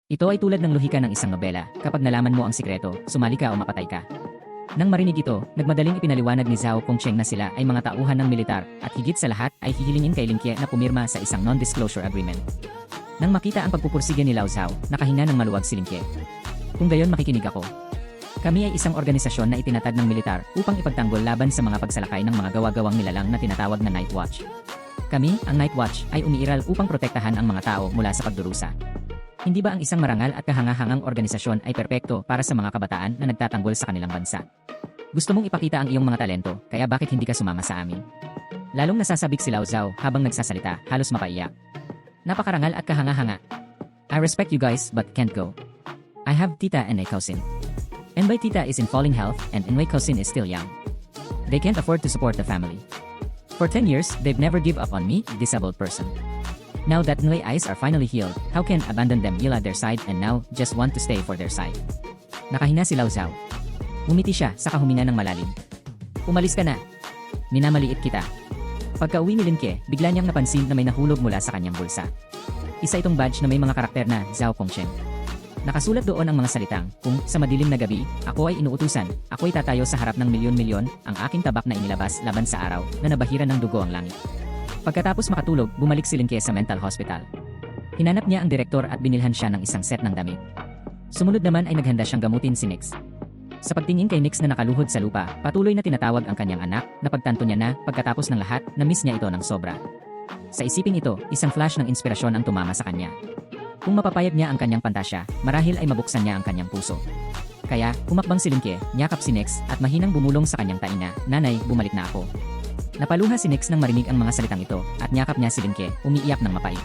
Ito ay tulad ng lohika ng isang nobela. Kapag nalaman mo ang sikreto, sumali ka o mapatay ka. Nang marinig ito, nagmadaling ipinaliwanag ni Zhao Kongcheng na sila ay mga tauhan ng militar at higit sa lahat ay hihilingin kay Lin Ke na pumirma sa isang non-disclosure agreement. Nang makita ang pagpupursige ni Lao Zhao, nakahinga ng maluwag si Lin Ke. Kung gayon makikinig ako. Kami ay isang organisasyon na itinatag ng militar upang ipagtanggol laban sa mga pagsalakay ng mga gawa-gawang nilalang na tinatawag na Night Watch. Kami, ang Night Watch, ay umiiral upang protektahan ang mga tao mula sa pagdurusa. Hindi ba ang isang marangal at kahangahangang organisasyon ay perpekto para sa mga kabataan na nagtatanggol sa kanilang bansa? Gusto mong ipakita ang iyong mga talento, kaya bakit hindi ka sumama sa amin? Lalong nasasabik si Lao Zhao habang nagsasalita, halos mapaiyak. Napakarangal at kahanga-hanga. I respect you guys but can't go. I have Tita and a cousin. And my Tita is in falling health and my cousin is still young. They can't afford to support the family. For 10 years, they've never give up on me, disabled person. Now that my eyes are finally healed, how can abandon them at their side and now just want to stay for their side? Nakahina si Lao Zhao. Umiti siya sa kahuminga ng malalim. Umalis ka na. Minamaliit kita. Pagka-uwi ni Lin Ke, bigla niyang napansin na may nahulog mula sa kanyang bulsa. Isa itong badge na may mga karakter na Zhao Kongcheng. Nakasulat doon ang mga salitang, kung sa madilim na gabi, ako ay inuutusan, ako ay tatayo sa harap ng milyon-milyon, ang aking tabak na inilabas laban sa araw, na nabahiran ng dugo ang langit. Pagkatapos makatulog, bumalik si Lin Ke sa mental hospital. Hinanap niya ang direktor at binilhan siya ng isang set ng damit. Sumunod naman ay naghanda siyang gamutin si Nix. Sa pagtingin kay Nix na nakaluhod sa lupa, patuloy na tinatawag ang kanyang anak, napagtanto niya na, pagkatapos ng lahat, na-miss niya ito ng sobra. Sa isiping ito, isang flash ng inspirasyon ang tumama sa kanya. Kung mapapayag niya ang kanyang pantasya, marahil ay mabuksan niya ang kanyang puso. Kaya, humakbang si Lin Ke, niyakap si Nix, at mahinang bumulong sa kanyang taina, "Nanay, bumalik na ako." Napaluha si Nix nang marinig ang mga salitang ito, at niyakap niya si Lin Ke, umiiyak ng mapait.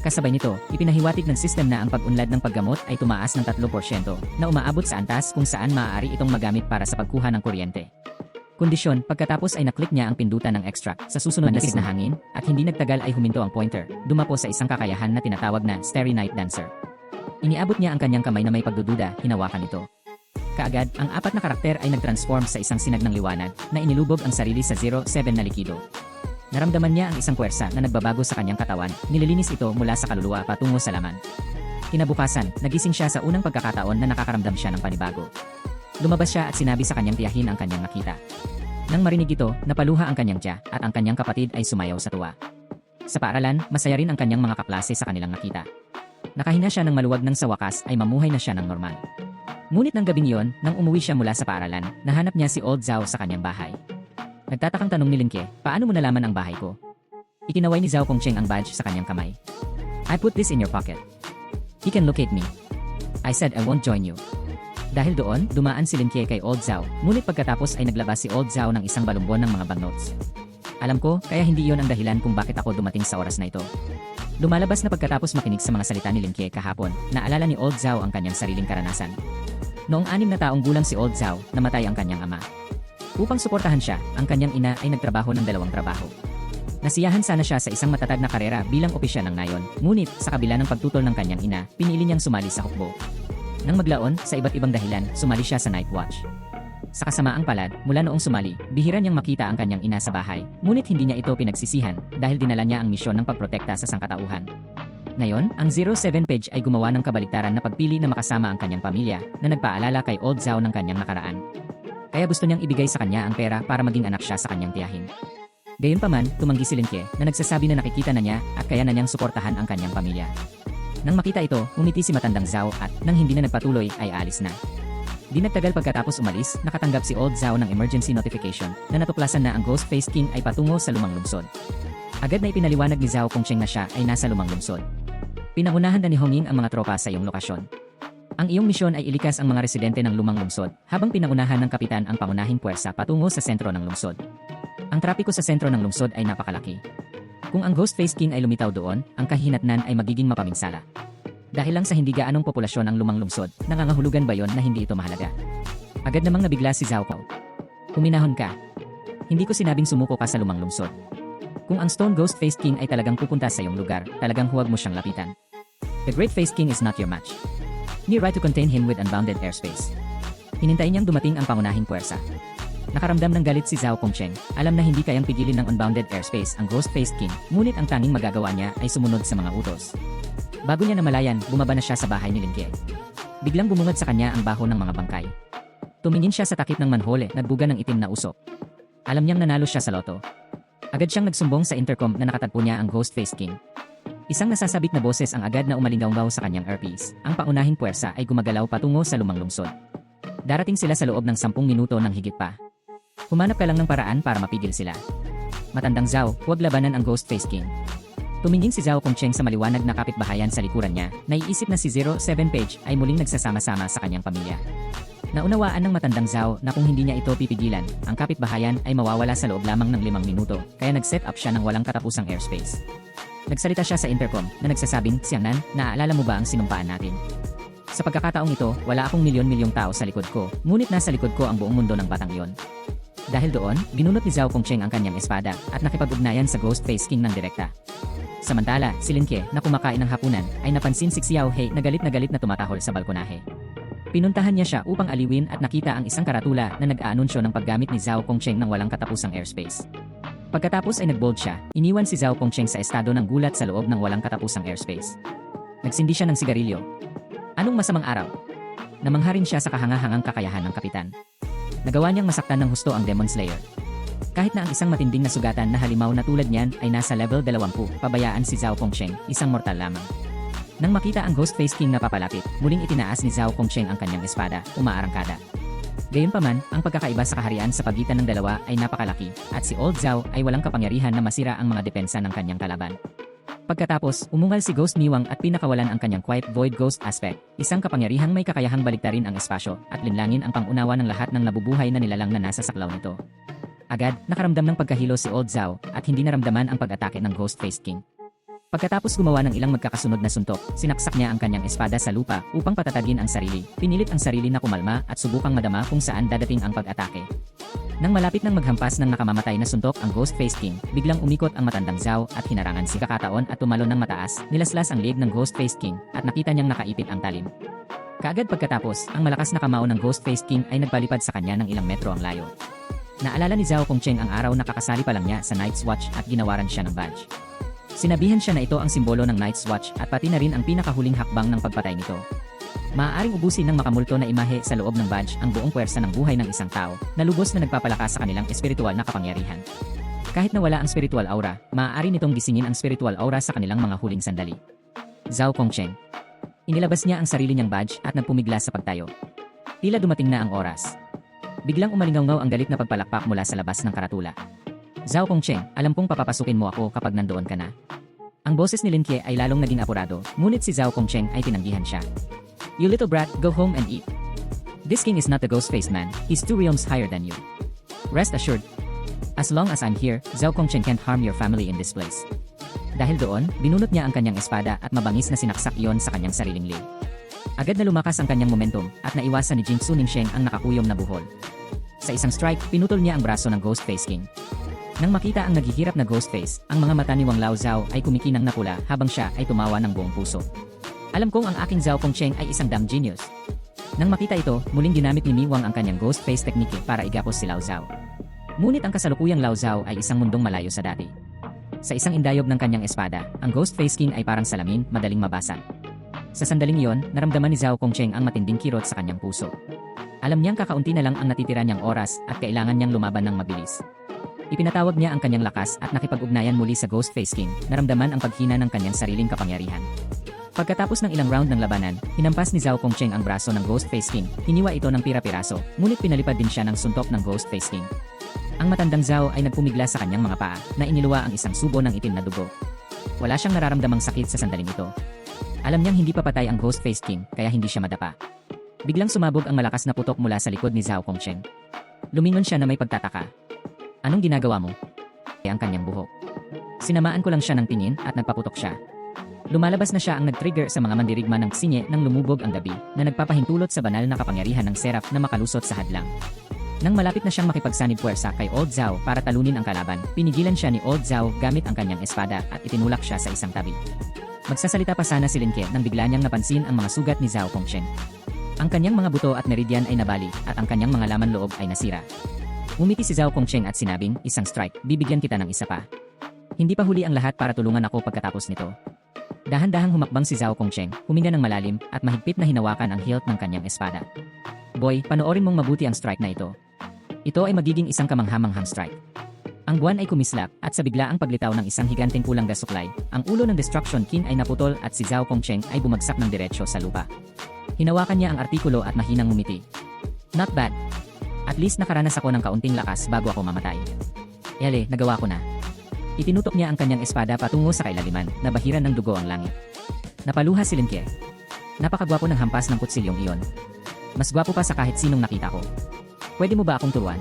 Kasabay nito, ipinahiwatig ng sistem na ang pag-unlad ng paggamot ay tumaas ng 3% na umaabot sa antas kung saan maaari itong magamit para sa pagkuha ng kuryente. Kondisyon, pagkatapos ay naklik niya ang pindutan ng extract sa susunod na na hangin, at hindi nagtagal ay huminto ang pointer, dumapo sa isang kakayahan na tinatawag na Starry Night Dancer. Iniabot niya ang kanyang kamay na may pagdududa, hinawakan ito. Kaagad, ang apat na karakter ay nag-transform sa isang sinag ng liwanag na inilubog ang sarili sa 07 na likido. Naramdaman niya ang isang puwersa na nagbabago sa kanyang katawan, nililinis ito mula sa kaluluwa patungo sa laman. Kinabukasan, nagising siya sa unang pagkakataon na nakakaramdam siya ng panibago. Lumabas siya at sinabi sa kanyang tiyahin ang kanyang nakita. Nang marinig ito, napaluha ang kanyang tiya at ang kanyang kapatid ay sumayaw sa tuwa. Sa paaralan, masaya rin ang kanyang mga kaklase sa kanilang nakita. Nakahina siya ng maluwag nang sa wakas ay mamuhay na siya ng normal. Ngunit ng gabing iyon, nang umuwi siya mula sa paaralan, nahanap niya si Old Zhao sa kanyang bahay. Nagtatakang tanong ni Lin Ke, paano mo nalaman ang bahay ko? Ikinaway ni Zhao Kongcheng ang badge sa kanyang kamay. I put this in your pocket. He can locate me. I said I won't join you. Dahil doon, dumaan si Lin Ke kay Old Zhao, ngunit pagkatapos ay naglabas si Old Zhao ng isang balumbon ng mga banknotes. Alam ko, kaya hindi iyon ang dahilan kung bakit ako dumating sa oras na ito. Lumalabas na pagkatapos makinig sa mga salita ni Lin Ke kahapon, naalala ni Old Zhao ang kanyang sariling karanasan. Noong 6 na taong gulang si Old Zhao, namatay ang kanyang ama. Upang suportahan siya, ang kanyang ina ay nagtrabaho ng 2 trabaho. Nasiyahan sana siya sa isang matatag na karera bilang opisyal ng nayon, ngunit sa kabila ng pagtutol ng kanyang ina, pinili niyang sumali sa hukbo. Nang maglaon, sa iba't ibang dahilan, sumali siya sa Night Watch. Sa kasamaang palad, mula noong sumali, bihira niyang makita ang kanyang ina sa bahay, ngunit hindi niya ito pinagsisihan dahil dinala niya ang misyon ng pagprotekta sa sangkatauhan. Ngayon, ang 07 page ay gumawa ng kabaliktaran na pagpili na makasama ang kanyang pamilya na nagpaalala kay Old Zhao ng kanyang nakaraan. Kaya gusto niyang ibigay sa kanya ang pera para maging anak siya sa kanyang tiyahin. Gayunpaman, tumanggi si Lin Ke na nagsasabi na nakikita na niya at kaya na niyang suportahan ang kanyang pamilya. Nang makita ito, umiti si matandang Zhao at nang hindi na nagpatuloy ay aalis na. Di nagtagal pagkatapos umalis, nakatanggap si Old Zhao ng emergency notification na natuklasan na ang Ghost-Faced King ay patungo sa lumang lungsod. Agad na ipinaliwanag ni Zhao Kongcheng na siya ay nasa lumang lungsod. Pinangunahan na ni Honging ang mga tropa sa iyong lokasyon. Ang iyong misyon ay ilikas ang mga residente ng lumang lungsod, habang pinangunahan ng kapitan ang pangunahing puwersa patungo sa sentro ng lungsod. Ang trapiko sa sentro ng lungsod ay napakalaki. Kung ang Ghost-Faced King ay lumitaw doon, ang kahinatnan ay magiging mapaminsala. Dahil lang sa hindi gaanong populasyon ang lumang lungsod, nangangahulugan ba yon na hindi ito mahalaga? Agad namang nabigla si Zhao Kao. Huminahon ka. Hindi ko sinabing sumuko ka sa lumang lungsod. Kung ang Stone Ghost-Faced King ay talagang pupunta sa iyong lugar, talagang huwag mo siyang lapitan. The Great-Faced King is not your match. Nearby to contain him with unbounded airspace. Hinintay niyang dumating ang pangunahing puwersa. Nakaramdam ng galit si Zhao Kongcheng, alam na hindi kayang pigilin ng unbounded airspace ang Ghost-Faced King, ngunit ang tanging magagawa niya ay sumunod sa mga utos. Bago niya namalayan, bumaba na siya sa bahay ni Linke. Biglang bumungad sa kanya ang baho ng mga bangkay. Tumingin siya sa takip ng manhole, nagbuga ng itim na usok. Alam niyang nanalo siya sa loto. Agad siyang nagsumbong sa intercom na nakatagpo niya ang Ghostface King. Isang nasasabit na boses ang agad na umalinggaw sa kanyang earpiece. Ang paunahing puwersa ay gumagalaw patungo sa lumang lungsod. Darating sila sa loob ng 10 minuto ng higit pa. Humanap ka lang ng paraan para mapigil sila. Matandang Zhao, huwag labanan ang Ghostface King. Tumingin si Zhao Kongcheng sa maliwanag na kapitbahayan sa likuran niya, naiisip na si 07 Page ay muling nagsasama-sama sa kanyang pamilya. Naunawaan ng matandang Zhao na kung hindi niya ito pipigilan, ang kapitbahayan ay mawawala sa loob lamang ng 5 minuto, kaya nag-set up siya ng walang katapusang airspace. Nagsalita siya sa intercom na nagsasabing, "Xiangnan, naaalala mo ba ang sinumpaan natin? Sa pagkakataong ito, wala akong milyon-milyong tao sa likod ko, ngunit nasa likod ko ang buong mundo ng batang iyon." Dahil doon, binunot ni Zhao Kongcheng ang kanyang espada at nakipag-ugnayan sa Ghostface King ng direkta. Samantala, si Linke, na kumakain ng hapunan, ay napansin si Xiao He na galit na tumatahol sa balkonahe. Pinuntahan niya siya upang aliwin at nakita ang isang karatula na nag-aanunsyo ng paggamit ni Zhao Kongcheng ng walang katapusang airspace. Pagkatapos ay nag-bold siya, iniwan si Zhao Kongcheng sa estado ng gulat sa loob ng walang katapusang airspace. Nagsindi siya ng sigarilyo. Anong masamang araw? Namangha rin siya sa kahangahangang kakayahan ng kapitan. Nagawa niyang masaktan ng husto ang Demon Slayer. Kahit na ang isang matinding na sugatan na halimaw na tulad niyan ay nasa level 20, pabayaan si Zhao Kongcheng, isang mortal lamang. Nang makita ang Ghostface King na papalapit, muling itinaas ni Zhao Kongcheng ang kanyang espada, umaarangkada. Gayunpaman, ang pagkakaiba sa kaharian sa pagitan ng dalawa ay napakalaki, at si Old Zhao ay walang kapangyarihan na masira ang mga depensa ng kanyang kalaban. Pagkatapos, umungal si Ghost Miwang at pinakawalan ang kanyang Quiet Void Ghost Aspect, isang kapangyarihang may kakayahang baliktarin ang espasyo at linlangin ang pangunawa ng lahat ng nabubuhay na nilalang na nasa saklaw nito. Agad, nakaramdam ng pagkahilo si Old Zhao at hindi naramdaman ang pag-atake ng Ghostface King. Pagkatapos gumawa ng ilang magkakasunod na suntok, sinaksak niya ang kanyang espada sa lupa upang patatagin ang sarili. Pinilit ang sarili na kumalma at subukang madama kung saan dadating ang pag-atake. Nang malapit nang maghampas ng nakamamatay na suntok ang Ghostface King, biglang umikot ang matandang Zhao at hinarangan si kakataon at tumalon ng mataas, nilaslas ang leeg ng Ghostface King at nakita niyang nakaipit ang talim. Kaagad pagkatapos, ang malakas na kamao ng Ghostface King ay nagpalipad sa kanya ng ilang metro ang layo. Naalala ni Zhao Kongcheng ang araw na kakasali pa lang niya sa Night's Watch at ginawaran siya ng badge. Sinabihan siya na ito ang simbolo ng Night's Watch at pati na rin ang pinakahuling hakbang ng pagpatay nito. Maaaring ubusin ng makamulto na imahe sa loob ng badge ang buong puwersa ng buhay ng isang tao na lubos na nagpapalakas sa kanilang espiritual na kapangyarihan. Kahit na wala ang spiritual aura, maaari nitong gisingin ang spiritual aura sa kanilang mga huling sandali. Zhao Kongcheng. Inilabas niya ang sarili niyang badge at nagpumigla sa pagtayo. Tila dumating na ang oras. Biglang umalingaw ang galit na pagpalakpak mula sa labas ng karatula. Zhao Kongcheng, alam kong papapasukin mo ako kapag nandoon ka na. Ang boses ni Linke ay lalong naging apurado, ngunit si Zhao Kongcheng ay tinanggihan siya. You little brat, go home and eat. This king is not the Ghostface man, he's 2 realms higher than you. Rest assured. As long as I'm here, Zhao Kongcheng can't harm your family in this place. Dahil doon, binunot niya ang kanyang espada at mabangis na sinaksak iyon sa kanyang sariling leg. Agad na lumakas ang kanyang momentum at naiwasan ni Jingsu Ningsheng ang nakakuyom na buhol. Sa isang strike, pinutol niya ang braso ng Ghostface King. Nang makita ang naghihirap na Ghostface, ang mga mata ni Wang Lao Zhao ay kumikinang na pula habang siya ay tumawa ng buong puso. Alam kong ang aking Zhao Kongcheng ay isang damn genius. Nang makita ito, muling ginamit ni Mi Wang ang kanyang Ghostface technique para igapos si Lao Zhao. Ngunit ang kasalukuyang Lao Zhao ay isang mundong malayo sa dati. Sa isang indayob ng kanyang espada, ang Ghostface King ay parang salamin, madaling mabasa. Sa sandaling iyon, naramdaman ni Zhao Kongcheng ang matinding kirot sa kanyang puso. Alam niyang kakaunti na lang ang natitira niyang oras at kailangan niyang lumaban ng mabilis. Ipinatawag niya ang kanyang lakas at nakipag-ugnayan muli sa Ghostface King, naramdaman ang paghina ng kanyang sariling kapangyarihan. Pagkatapos ng ilang round ng labanan, hinampas ni Zhao Kongcheng ang braso ng Ghostface King, hiniwa ito ng pira-piraso, ngunit pinalipad din siya ng suntok ng Ghostface King. Ang matandang Zhao ay nagpumigla sa kanyang mga paa, na iniluwa ang isang subo ng itim na dugo. Wala siyang nararamdamang sakit sa sandaling ito. Alam niyang hindi pa patay ang Ghostface King, kaya hindi siya madapa. Biglang sumabog ang malakas na putok mula sa likod ni Zhao Kongcheng. Lumingon siya na may pagtataka. Anong ginagawa mo? Ang kanyang buhok. Sinamaan ko lang siya ng tingin at nagpaputok siya. Lumalabas na siya ang nag-trigger sa mga mandirigma ng Xingye nang lumubog ang gabi na nagpapahintulot sa banal na kapangyarihan ng Seraph na makalusot sa hadlang. Nang malapit na siyang makipagsanib puwersa kay Old Zhao para talunin ang kalaban, pinigilan siya ni Old Zhao gamit ang kanyang espada at itinulak siya sa isang tabi. Magsasalita pa sana si Linke nang bigla niyang napansin ang mga sugat ni Zhao Kongcheng. Ang kanyang mga buto at meridian ay nabali at ang kanyang mga laman loob ay nasira. Ngumiti si Zhao Kongcheng at sinabing, isang strike, bibigyan kita ng isa pa. Hindi pa huli ang lahat para tulungan ako pagkatapos nito. Dahan-dahang humakbang si Zhao Kongcheng, huminga ng malalim at mahigpit na hinawakan ang hilt ng kanyang espada. Boy, panoorin mong mabuti ang strike na ito. Ito ay magiging isang kamanghamanghang strike. Ang buwan ay kumislap at sa biglaang paglitaw ng isang higanteng pulang gasuklay, ang ulo ng Destruction Kin ay naputol at si Zhao Kongcheng ay bumagsak ng diretsyo sa lupa. Hinawakan niya ang artikulo at mahinang ngumiti. Not bad. At least nakaranas ako ng kaunting lakas bago ako mamatay. Ele, nagawa ko na. Itinutok niya ang kanyang espada patungo sa kailaliman na bahiran ng dugo ang langit. Napaluha si Lin Ke. Napakagwapo ng hampas ng kutsilyong iyon. Mas gwapo pa sa kahit sinong nakita ko. Pwede mo ba akong turuan?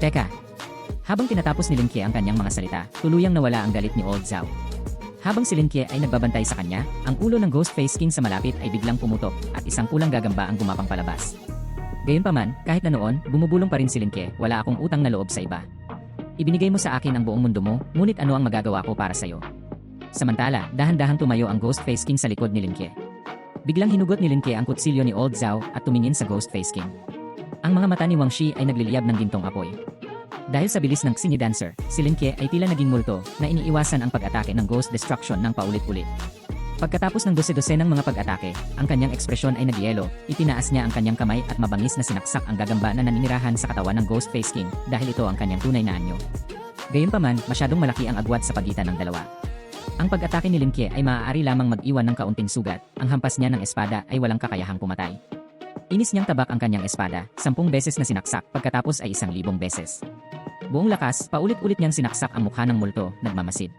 Teka. Habang tinatapos ni Lin Ke ang kanyang mga salita, tuluyang nawala ang galit ni Old Zhao. Habang si Lin Ke ay nagbabantay sa kanya, ang ulo ng Ghostface King sa malapit ay biglang pumutok at isang pulang gagamba ang gumapang palabas. Gayunpaman, kahit na noon, bumubulong pa rin si Lin Ke, wala akong utang na loob sa iba. Ibinigay mo sa akin ang buong mundo mo, ngunit ano ang magagawa ko para sa'yo? Samantala, dahan-dahang tumayo ang Ghostface King sa likod ni Lin Ke. Biglang hinugot ni Lin Ke ang kutsilyo ni Old Zhao at tumingin sa Ghostface King. Ang mga mata ni Wang Shi ay nagliliyab ng gintong apoy. Dahil sa bilis ng Xingyi Dancer, si Lin Ke ay tila naging multo na iniiwasan ang pag-atake ng Ghost Destruction ng paulit-ulit. Pagkatapos ng dose-dose ng mga pag-atake, ang kanyang ekspresyon ay nagyelo, itinaas niya ang kanyang kamay at mabangis na sinaksak ang gagamba na naninirahan sa katawan ng Ghostface King dahil ito ang kanyang tunay na anyo. Gayunpaman, masyadong malaki ang agwat sa pagitan ng dalawa. Ang pag-atake ni Lin Ke ay maaari lamang mag-iwan ng kaunting sugat, ang hampas niya ng espada ay walang kakayahang pumatay. Inis niyang tabak ang kanyang espada, 10 beses na sinaksak pagkatapos ay 1,000 beses. Buong lakas, paulit-ulit niyang sinaksak ang mukha ng multo, nagmamasid.